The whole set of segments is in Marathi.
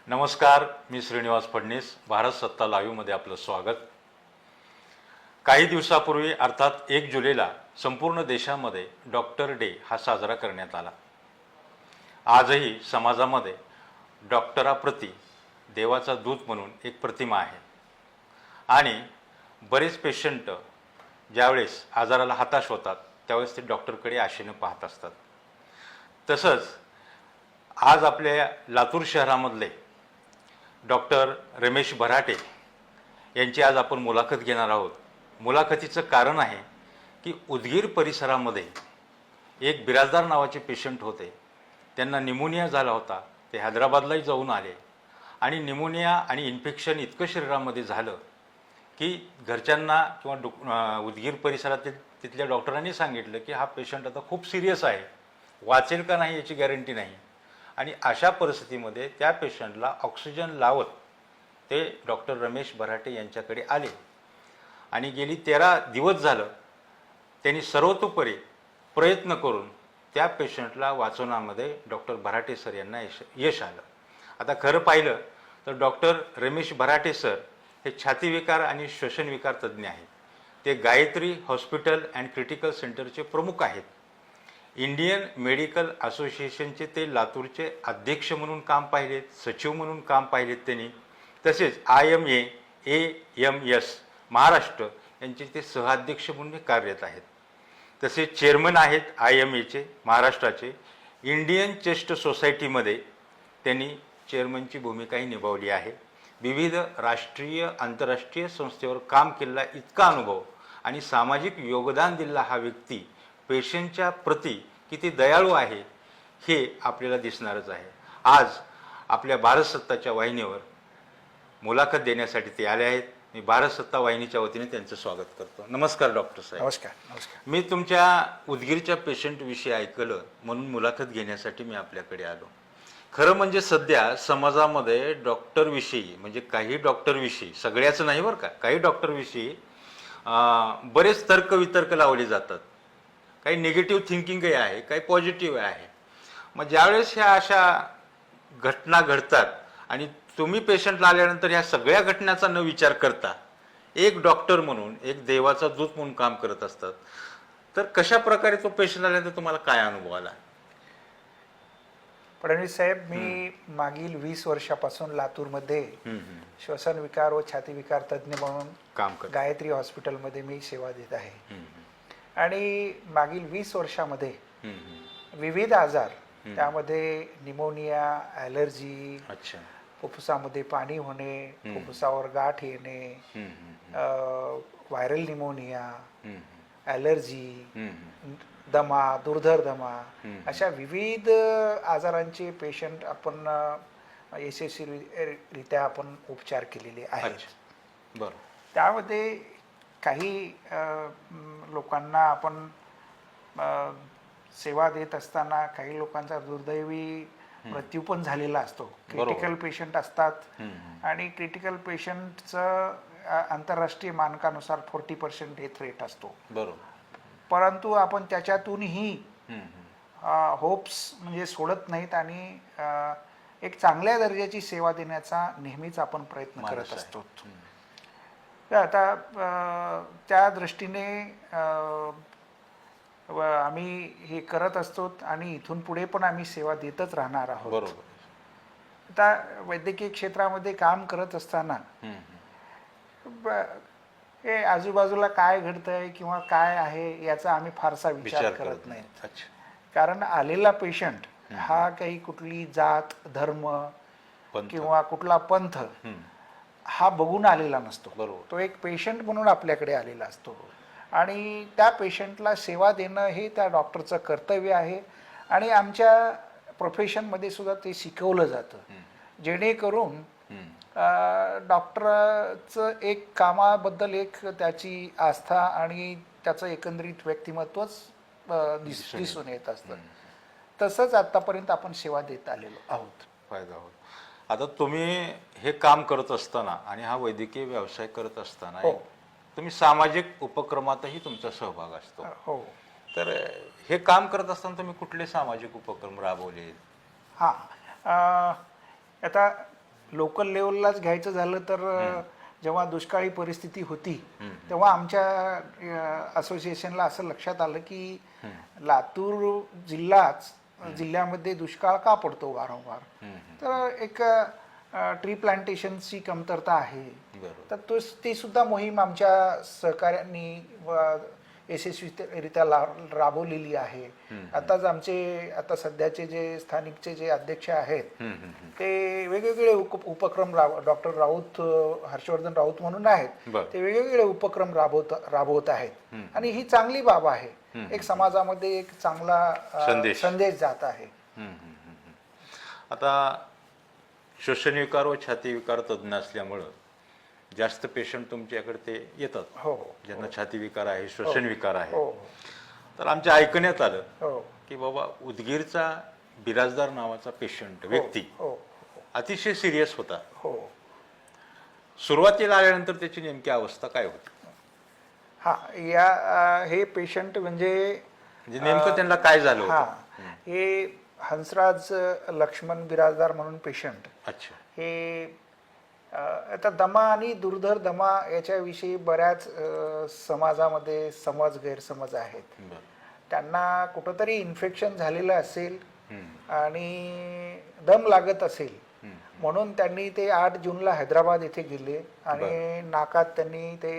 नमस्कार, मी श्रीनिवास फडणीस. भारत सत्ता लाईव्हमध्ये आपलं स्वागत. काही दिवसापूर्वी अर्थात 1 जुलैला संपूर्ण देशामध्ये डॉक्टर डे हा साजरा करण्यात आला. आजही समाजामध्ये डॉक्टराप्रती देवाचा दूत म्हणून एक प्रतिमा आहे आणि बरेच पेशंट ज्यावेळेस आजाराला हताश होतात त्यावेळेस ते डॉक्टरकडे आशेने पाहत असतात. तसंच आज आपल्या लातूर शहरामधले डॉक्टर रमेश भराटे यांची आज आपण मुलाखत घेणार आहोत. मुलाखतीचं कारण आहे की उदगीर परिसरामध्ये एक बिराजदार नावाचे पेशंट होते. त्यांना निमोनिया झाला होता. ते हैदराबादलाही जाऊन आले आणि निमोनिया आणि इन्फेक्शन इतकं शरीरामध्ये झालं की घरच्यांना किंवा उदगीर परिसरातील तिथल्या डॉक्टरांनी सांगितलं की हा पेशंट आता खूप सिरियस आहे, वाचेल का नाही याची गॅरंटी नाही. आणि अशा परिस्थितीमध्ये त्या पेशंटला ऑक्सिजन लावत ते डॉक्टर रमेश भराटे यांच्याकडे आले आणि गेली 13 दिवस झालं त्यांनी सर्वतोपरी प्रयत्न करून त्या पेशंटला वाचवण्यामध्ये डॉक्टर भराटे सर यांना यश आलं. आता खरं पाहिलं तर डॉक्टर रमेश भराटे सर हे छातीविकार आणि श्वसनविकार तज्ज्ञ आहेत. ते गायत्री हॉस्पिटल अँड क्रिटिकल सेंटरचे प्रमुख आहेत. इंडियन मेडिकल असोसिएशनचे ते लातूरचे अध्यक्ष म्हणून काम पाहिलेत, सचिव म्हणून काम पाहिलेत त्यांनी. तसेच IMA-AMS महाराष्ट्र यांचे ते सहअध्यक्ष म्हणून कार्यरत आहेत. तसेच चेअरमन आहेत IMAचे महाराष्ट्राचे. इंडियन चेस्ट सोसायटीमध्ये त्यांनी चेअरमनची भूमिकाही निभावली आहे. विविध राष्ट्रीय आंतरराष्ट्रीय संस्थेवर काम केलेला इतका अनुभव आणि सामाजिक योगदान दिलेला हा व्यक्ती पेशंटच्या प्रती किती दयाळू आहे हे आपल्याला दिसणारच आहे. आज आपल्या भारत सत्ताच्या वाहिनीवर मुलाखत देण्यासाठी ते आले आहेत. मी भारत सत्ता वाहिनीच्या वतीने त्यांचं स्वागत करतो. नमस्कार डॉक्टर साहेब. नमस्कार. नमस्कार. मी तुमच्या उदगीरच्या पेशंटविषयी ऐकलं म्हणून मुलाखत घेण्यासाठी मी आपल्याकडे आलो. खरं म्हणजे सध्या समाजामध्ये डॉक्टरविषयी म्हणजे काही डॉक्टरविषयी, सगळ्याचं नाही बरं का, काही डॉक्टरविषयी बरेच तर्कवितर्क लावले जातात. काही निगेटिव्ह थिंकिंगही आहे, काही पॉझिटिव्ह आहे. मग ज्यावेळेस ह्या अशा घटना घडतात आणि तुम्ही पेशंटला आल्यानंतर ह्या सगळ्या घटनाचा न विचार करता एक डॉक्टर म्हणून, एक देवाचा दूत म्हणून काम करत असतात, तर कशा प्रकारे तो पेशंट आल्यानंतर तुम्हाला काय अनुभव आला? फडणवीस साहेब, मी मागील 20 वर्षापासून लातूरमध्ये श्वसन विकार व छाती विकार तज्ज्ञ म्हणून काम करतो. गायत्री हॉस्पिटलमध्ये मी सेवा देत आहे. आणि मागील 20 वर्षामध्ये विविध आजार, त्यामध्ये निमोनिया, ॲलर्जी, फुफ्फुसामध्ये पाणी होणे, फुफ्फुसावर गाठ येणे, व्हायरल निमोनिया, ॲलर्जी, दमा, दुर्धर दमा, अशा विविध आजारांचे पेशंट आपण यशस्वीरित्या आपण उपचार केलेले आहेत. बरं. त्यामध्ये काही लोकांना आपण सेवा देत असताना काही लोकांचा दुर्दैवी मृत्यू पण झालेला असतो. क्रिटिकल पेशंट असतात आणि क्रिटिकल पेशंटचं आंतरराष्ट्रीय मानकानुसार 40% डेथ रेट असतो. बरोबर. परंतु आपण त्याच्यातूनही होप्स म्हणजे सोडत नाहीत आणि एक चांगल्या दर्जाची सेवा देण्याचा नेहमीच आपण प्रयत्न करत असतो. तर आता त्या दृष्टीने आम्ही हे करत असतो आणि इथून पुढे पण आम्ही सेवा देतच राहणार आहोत. बरोबर. आता वैद्यकीय क्षेत्रामध्ये काम करत असताना हे आजूबाजूला काय घडतंय किंवा काय आहे याचा आम्ही फारसा विचार करत नाही. कारण आलेला पेशंट हा काही कुठली जात, धर्म किंवा कुठला पंथ हा बघून आलेला नसतो. तो एक पेशंट म्हणून आपल्याकडे आलेला असतो आणि त्या पेशंटला सेवा देणं हे त्या डॉक्टरचं कर्तव्य आहे. आणि आमच्या प्रोफेशनमध्ये सुद्धा ते शिकवलं जातं, जेणेकरून डॉक्टरचं एक कामाबद्दल एक त्याची आस्था आणि त्याचं एकंदरीत व्यक्तिमत्वच दिसून येत असतं. तसंच आतापर्यंत आपण सेवा देत आलेलो आहोत. फायदा होत. आता तुम्ही हे काम करत असताना आणि हा वैद्यकीय व्यवसाय करत असताना तुम्ही सामाजिक उपक्रमातही तुमचा सहभाग असतो. हो. तर हे काम करत असताना तुम्ही कुठले सामाजिक उपक्रम राबवले? हां, आता लोकल लेवललाच घ्यायचं झालं तर जेव्हा दुष्काळी परिस्थिती होती तेव्हा आमच्या असोसिएशनला असं लक्षात आलं की लातूर जिल्ह्यामध्ये दुष्काळ का पडतो वारंवार, तर एक ट्री प्लांटेशनची कमतरता आहे. तर ती सुद्धा मोहीम आमच्या सहकार्यांनी यशस्वीरित्या राबवलेली आहे. आताच आता सध्याचे जे स्थानिकचे जे अध्यक्ष आहेत ते वेगवेगळे उपक्रम डॉक्टर राऊत, हर्षवर्धन राऊत म्हणून आहेत, ते वेगवेगळे उपक्रम राबवत आहेत आणि ही चांगली बाब आहे. एक समाजामध्ये एक चांगला संदेश जात आहे. आता श्वसनविकार व छातीविकार तज्ज्ञ असल्यामुळं जास्त पेशंट तुमच्याकडे ते येतात. हो, ज्यांना छातीविकार आहे, श्वसनविकार आहे. हो. तर आमच्या ऐकण्यात आलं हो, की बाबा उदगीरचा बिराजदार नावाचा पेशंट व्यक्ती हो, अतिशय सिरियस होता. हो. सुरुवातीला आल्यानंतर त्याची नेमकी अवस्था काय होती? हे पेशंट म्हणजे नेमकं त्यांना काय झालं होतं? हे हंसराज लक्ष्मण बिराजदार म्हणून पेशंट. अच्छा. हे आता दमा आणि दुर्धर दमा याच्याविषयी बऱ्याच समाजामध्ये गैरसमज आहेत. त्यांना कुठंतरी इन्फेक्शन झालेलं असेल आणि दम लागत असेल म्हणून त्यांनी ते 8 जूनला हैदराबाद येथे गेले आणि नाकात त्यांनी ते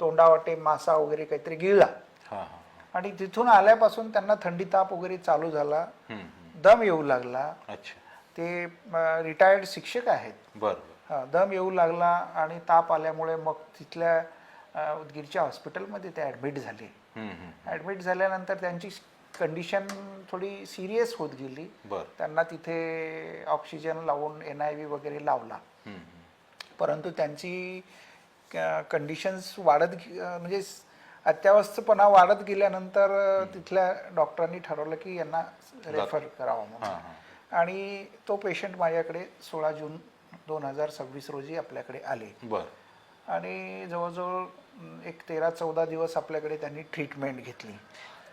तोंडावाटे मासा वगैरे काहीतरी गिळला आणि तिथून आल्यापासून त्यांना थंडी ताप वगैरे चालू झाला, दम येऊ लागला. ते रिटायर्ड शिक्षक आहेत. दम येऊ लागला आणि ताप आल्यामुळे मग तिथल्या उदगीरच्या हॉस्पिटलमध्ये ते ॲडमिट झाले. ॲडमिट झाल्यानंतर त्यांची कंडिशन थोडी सिरियस होत गेली. त्यांना तिथे ऑक्सिजन लावून NIV वगैरे लावला, परंतु त्यांची कंडिशन्स म्हणजे अत्यावस्थपणा वाढत गेल्यानंतर तिथल्या डॉक्टरांनी ठरवलं की यांना रेफर करावं म्हणून. आणि तो पेशंट माझ्याकडे 16 जून 2026 रोजी आपल्याकडे आले आणि जवळजवळ एक 13-14 दिवस आपल्याकडे त्यांनी ट्रीटमेंट घेतली.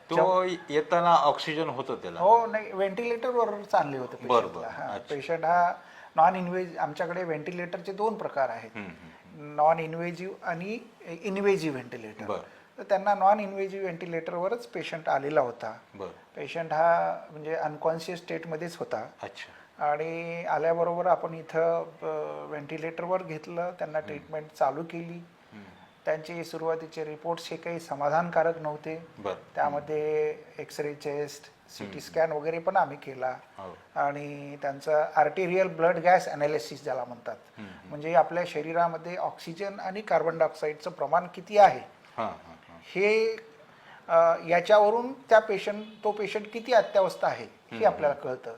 तो येताना ऑक्सिजन होतं त्याला? हो, नाही, व्हेंटिलेटरवर चालले होते पेशंटला. पेशंट हा नॉन इन्व्हेजिव्ह, आमच्याकडे व्हेंटिलेटरचे 2 प्रकार आहेत, नॉन इन्व्हेजिव्ह आणि इन्व्हेजिव्ह व्हेंटिलेटर. तर त्यांना नॉन इन्व्हेजिव्ह व्हेंटिलेटरवरच पेशंट आलेला होता. पेशंट हा म्हणजे अनकॉन्शियस स्टेटमध्येच होता आणि आल्याबरोबर आपण इथं व्हेंटिलेटरवर घेतलं, त्यांना ट्रीटमेंट चालू केली. त्यांचे सुरुवातीचे रिपोर्ट्स हे काही समाधानकारक नव्हते. त्यामध्ये एक्सरे, चेस्ट, CT स्कॅन वगैरे पण आम्ही केला आणि त्यांचं आर्टेरियल ब्लड गॅस ॲनालिसिस ज्याला म्हणतात, म्हणजे आपल्या शरीरामध्ये ऑक्सिजन आणि कार्बन डायऑक्साईडचं प्रमाण किती आहे हे याच्यावरून तो पेशंट किती अत्यावस्था आहे हे आपल्याला कळतं.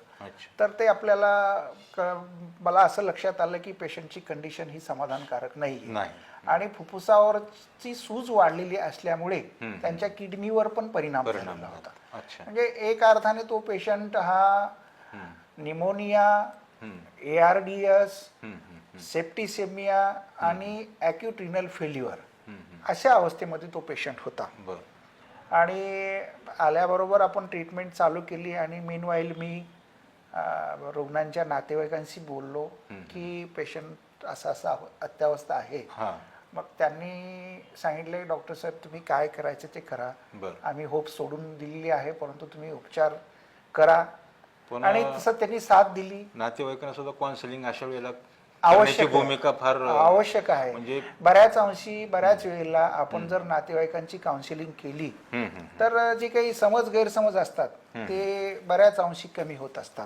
तर ते मला असं लक्षात आलं की पेशंटची कंडिशन ही समाधानकारक नाही आणि फुफ्फुसावरची सूज वाढलेली असल्यामुळे त्यांच्या किडनीवर पण परिणाम झालेला होता. म्हणजे एक अर्थाने तो पेशंट हा निमोनिया, ARDS, सेप्टिसेमिया आणि ॲक्यूट रिनल फेल्युअर अशा अवस्थेमध्ये तो पेशंट होता. आणि आल्याबरोबर आपण ट्रीटमेंट चालू केली आणि मीनवाईल मी रुग्णांच्या नातेवाईकांशी बोललो की पेशंट असा अत्यावस्था आहे. मग त्यांनी सांगितले, डॉक्टर साहेब तुम्ही काय करायचं ते करा, आम्ही होप सोडून दिलेली आहे, परंतु तुम्ही उपचार करा. आणि तसं त्यांनी साथ दिली. नातेवाईकांना सुद्धा काउन्सिलिंग अशा वेळेला आवश्यक भूमिका फार आवश्यक आहे. म्हणजे बऱ्याच वेळेला आपण जर नातेवाईकांची काउन्सिलिंग केली तर जे काही गैरसमज असतात ते बऱ्याच अंशी कमी होत असतात.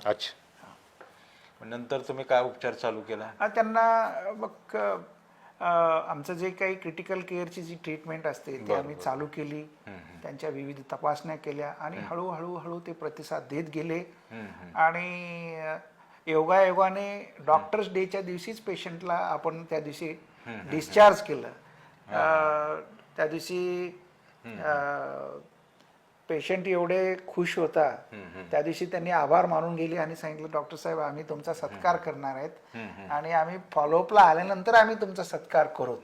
नंतर तुम्ही काय उपचार चालू केला? त्यांना मग आमचं जे काही क्रिटिकल केअरची जी ट्रीटमेंट असते ती आम्ही चालू केली. त्यांच्या विविध तपासण्या केल्या आणि हळूहळू ते प्रतिसाद देत गेले आणि योगायोगाने डॉक्टर्स डेच्या दिवशीच पेशंटला आपण त्या दिवशी डिस्चार्ज केलं. त्या दिवशी पेशंट एवढे खुश होता, त्या दिवशी त्यांनी आभार मानून गेले आणि सांगितलं, डॉक्टर साहेब आम्ही तुमचा सत्कार करणार आहेत आणि आम्ही फॉलोअपला आल्यानंतर आम्ही तुमचा सत्कार करू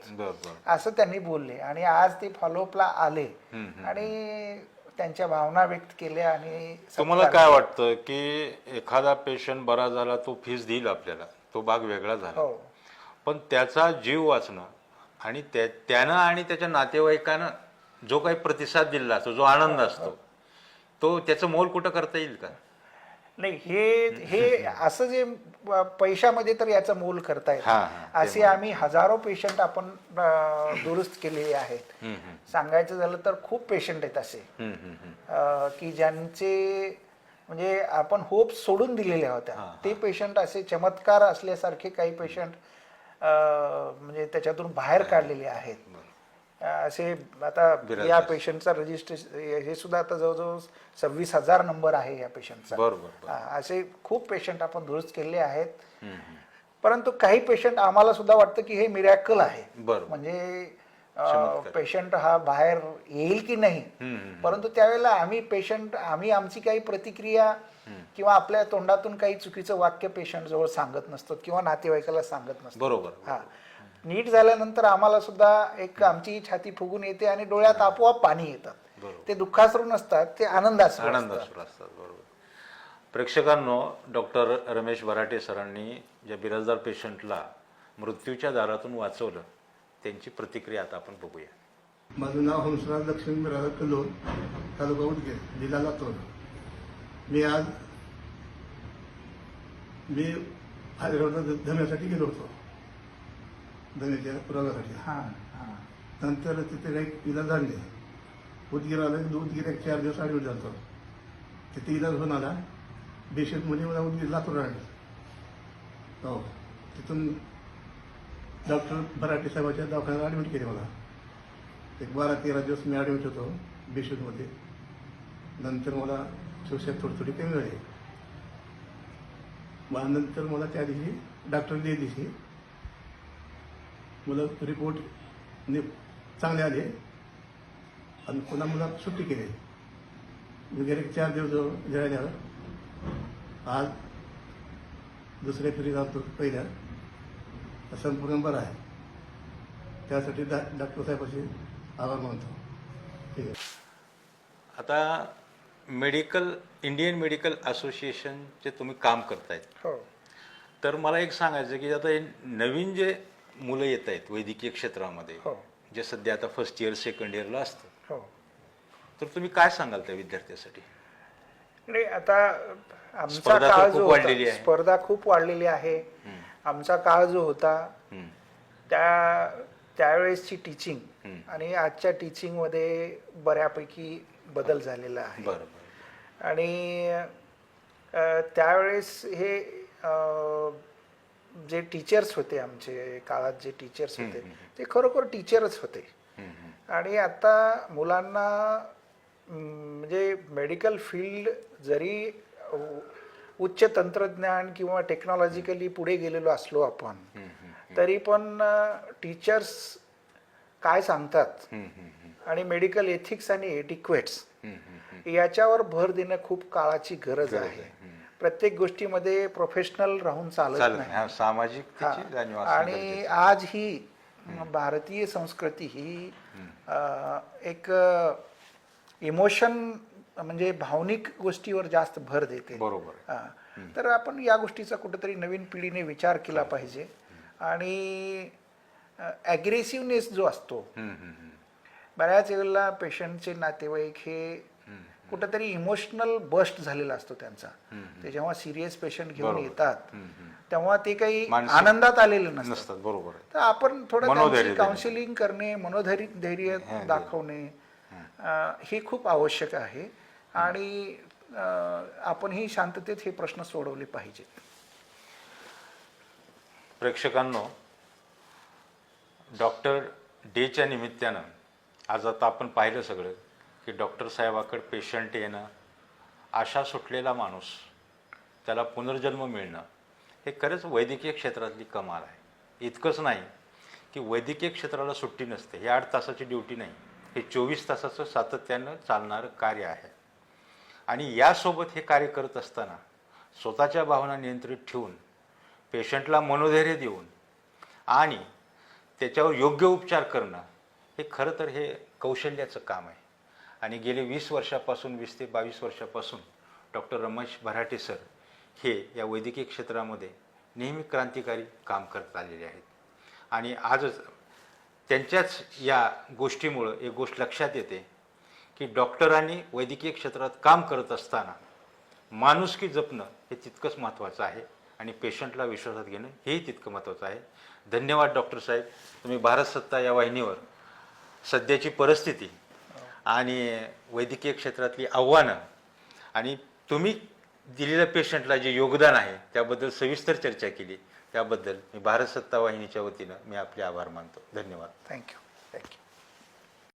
असं त्यांनी बोलले. आणि आज ते फॉलोअपला आले आणि त्यांच्या भावना व्यक्त केल्या. आणि तुम्हाला काय वाटतं की एखादा पेशंट बरा झाला तो फीस देईल आपल्याला, तो भाग वेगळा झाला. हो पण त्याचा जीव वाचणं आणि त्यानं आणि त्याच्या नातेवाईकानं जो काही प्रतिसाद दिला असतो, जो आनंद असतो, तो त्याचं मोल कुठं करता येईल का? नाही, हे असं जे पैशामध्ये तर याचं मोल करता येत हा, नाही. हा, ते असे आम्ही हजारो पेशंट आपण दुरुस्त केलेले आहेत. सांगायचं झालं तर खूप पेशंट आहेत असे की ज्यांचे म्हणजे आपण होप सोडून दिलेल्या होत्या. ते पेशंट असे चमत्कार असल्यासारखे काही पेशंट म्हणजे त्याच्यातून बाहेर काढलेले आहेत. असे आता या पेशंटचा रजिस्ट्रेशन हे सुद्धा आता जवळजवळ 26,000 नंबर आहे या पेशंटचा. बरोबर. असे खूप पेशंट आपण दुरुस्त केले आहेत. परंतु काही पेशंट आम्हाला सुद्धा वाटतं की हे मिरॅकल आहे. म्हणजे पेशंट हा बाहेर येईल की नाही, परंतु त्यावेळेला आम्ही आमची काही प्रतिक्रिया किंवा आपल्या तोंडातून काही चुकीचं वाक्य पेशंट जवळ सांगत नसतो किंवा नातेवाईकाला सांगत नसतो. बरोबर. हा, नीट झाल्यानंतर आम्हाला सुद्धा एक आमची छाती फुगून येते आणि डोळ्यात आपोआप पाणी येतात. ते दुःखाश्रू नसतात, ते आनंदाश्रू असतात. बरोबर. प्रेक्षकांनो, डॉक्टर रमेश भराटे सरांनी ज्या बिराजदार पेशंटला मृत्यूच्या दारातून वाचवलं, त्यांची प्रतिक्रिया आता आपण बघूया. माझं नाव हंसराज लक्ष्मी बिराजदार कल्लोळ, तालुका उदगीर, जिल्हा लातूर. मी हैदराबादला धम्यासाठी गेलो होतो, धम्याच्या रोगासाठी. नंतर तिथे काही इलाज झाले. उदगीर आलं, उदगीर 4 दिवस ॲडमिट झालो. तिथे इलाज होऊन आला. बेशतमध्ये मला उदगीर लातूर आणलं. हो, तिथून डॉक्टर भराटे साहेबाच्या दवाखान्यात ॲडमिट केले मला. एक 12-13 दिवस मी ॲडमिट होतो बेशतमध्ये. नंतर मला श्वसन थोडी कमी झाली. नंतर मला त्या दिवशी डॉक्टर दिवशी मला रिपोर्ट चांगले आले आणि पुन्हा मला सुट्टी केली. वगैरे 4 दिवस झाल्यावर आज दुसऱ्या फेरी जातो, पहिल्या संपूर्ण बरं आहे. त्यासाठी डॉक्टर साहेबांचे आभार मानतो. ठीक आहे. आता इंडियन मेडिकल असोसिएशनचे तुम्ही काम करतायत, तर मला एक सांगायचं की आता हे नवीन जे मुलं येत आहेत वैद्यकीय क्षेत्रामध्ये, जे सध्या आता फर्स्ट इयर सेकंड इयरला असतं, तर तुम्ही काय सांगाल त्या विद्यार्थ्यासाठी? नाही, आता आमचा काळ जो होता, स्पर्धा खूप वाढलेली आहे. आमचा काळ जो होता त्यावेळेसची टीचिंग आणि आजच्या टीचिंगमध्ये बऱ्यापैकी बदल झालेला आहे. आणि त्यावेळेस हे जे टीचर्स होते, आमचे काळात जे टीचर्स होते ते खरोखर टीचरच होते. आणि आता मुलांना म्हणजे मेडिकल फील्ड जरी उच्च तंत्रज्ञान किंवा टेक्नॉलॉजिकली पुढे गेलेलो असलो आपण, तरी पण टीचर्स काय सांगतात आणि मेडिकल एथिक्स आणि एटिक्वेट्स याच्यावर भर देणं खूप काळाची गरज आहे. प्रत्येक गोष्टीमध्ये प्रोफेशनल राहून चालत नाही, सामाजिक. आणि आज ही भारतीय संस्कृती ही एक इमोशन म्हणजे भावनिक गोष्टीवर जास्त भर देते. बरोबर. तर आपण या गोष्टीचा कुठेतरी नवीन पिढीने विचार केला पाहिजे. आणि ॲग्रेसिव्हनेस जो असतो, बऱ्याच वेळेला पेशंटचे नातेवाईक हे कुठेतरी इमोशनल बस्ट झालेला असतो त्यांचा. ते जेव्हा सिरियस पेशंट घेऊन येतात तेव्हा ते काही आनंदात आलेले नसतात. बरोबर. तर आपण थोडं काउन्सिलिंग करणे, मनोधैर्य दाखवणे हे खूप आवश्यक आहे. आणि आपण ही शांततेत हे प्रश्न सोडवले पाहिजेत. प्रेक्षकांनो, डॉक्टर डेच्या निमित्तानं आज आता आपण पाहिलं सगळं की डॉक्टर साहेबाकडे पेशंट येणं, आशा सुटलेला माणूस, त्याला पुनर्जन्म मिळणं, हे खरंच वैद्यकीय क्षेत्रातली कमाल आहे. इतकंच नाही की वैद्यकीय क्षेत्राला सुट्टी नसते. ही 8 तासाची ड्युटी नाही, हे 24 तासाचं सातत्यानं चालणारं कार्य आहे. आणि यासोबत हे कार्य करत असताना स्वतःच्या भावना नियंत्रित ठेवून, पेशंटला मनोधैर्य देऊन आणि त्याच्यावर योग्य उपचार करणं, हे खरं तर हे कौशल्याचं काम आहे. आणि गेले 20 वर्षापासून, 20 ते 22 वर्षापासून डॉक्टर रमेश भराटे सर हे या वैद्यकीय क्षेत्रामध्ये नेहमी क्रांतिकारी काम करत आलेले आहेत. आणि आजच त्यांच्याच या गोष्टीमुळं एक गोष्ट लक्षात येते की डॉक्टरांनी वैद्यकीय क्षेत्रात काम करत असताना माणुसकी जपणं हे तितकंच महत्त्वाचं आहे आणि पेशंटला विश्वासात घेणं हेही तितकं महत्त्वाचं आहे. धन्यवाद डॉक्टर साहेब, तुम्ही भारत सत्ता या वाहिनीवर सध्याची परिस्थिती आणि वैद्यकीय क्षेत्रातली आव्हानं आणि तुम्ही दिलेल्या पेशंटला जे योगदान आहे त्याबद्दल सविस्तर चर्चा केली. त्याबद्दल मी भारत सत्ता वाहिनीच्या वतीनं मी आपले आभार मानतो. धन्यवाद. थँक्यू.